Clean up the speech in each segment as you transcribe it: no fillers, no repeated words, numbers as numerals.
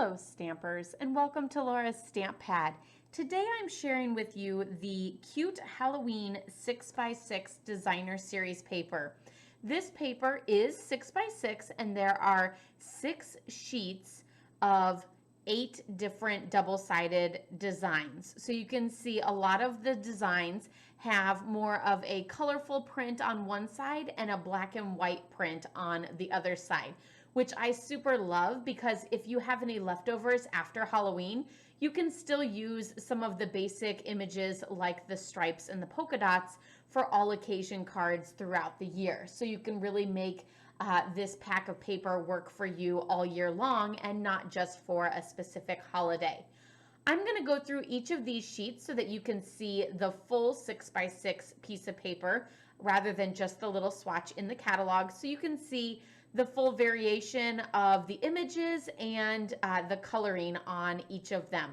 Hello Stampers, and welcome to Laura's Stamp Pad. Today I'm sharing with you the cute Halloween 6x6 designer series paper. This paper is 6x6 and there are 6 sheets of 8 different double-sided designs. So you can see a lot of the designs have more of a colorful print on one side and a black and white print on the other side, which I super love because if you have any leftovers after Halloween, you can still use some of the basic images like the stripes and the polka dots for all occasion cards throughout the year. So you can really make this pack of paper work for you all year long and not just for a specific holiday. I'm going to go through each of these sheets so that you can see the full 6x6 piece of paper rather than just the little swatch in the catalog, so you can see the full variation of the images and the coloring on each of them.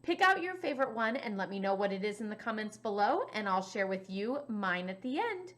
Pick out your favorite one and let me know what it is in the comments below, and I'll share with you mine at the end.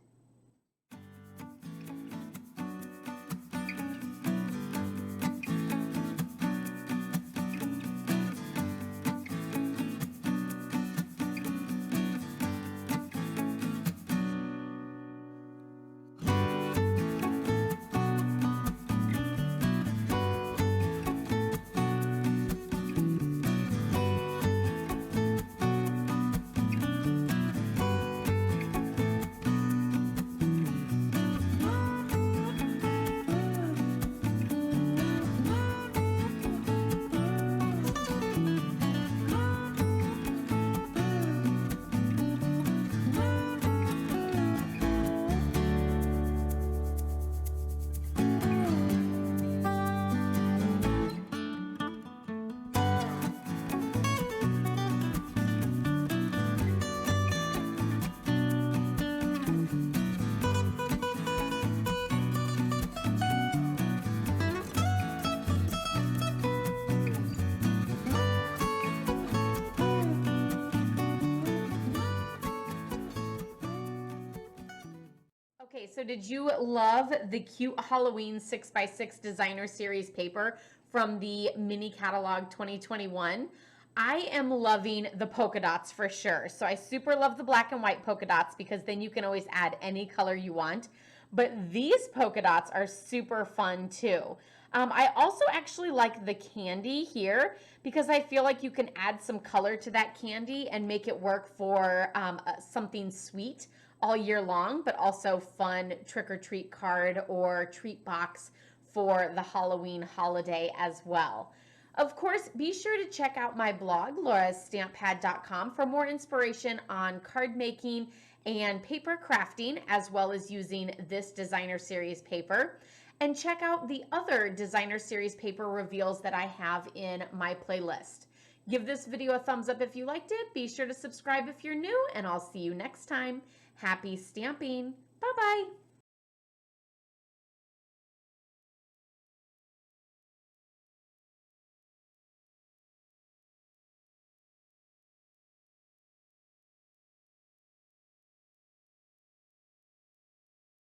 Okay, so did you love the cute Halloween 6x6 designer series paper from the mini catalog 2021? I am loving the polka dots for sure. So I super love the black and white polka dots because then you can always add any color you want. But these polka dots are super fun too. I also actually like the candy here because I feel like you can add some color to that candy and make it work for something sweet all year long, but also fun trick-or-treat card or treat box for the Halloween holiday as well. Of course, be sure to check out my blog, laurastamppad.com, for more inspiration on card making and paper crafting, as well as using this designer series paper. And check out the other designer series paper reveals that I have in my playlist. Give this video a thumbs up if you liked it. Be sure to subscribe if you're new, and I'll see you next time. Happy stamping. Bye-bye.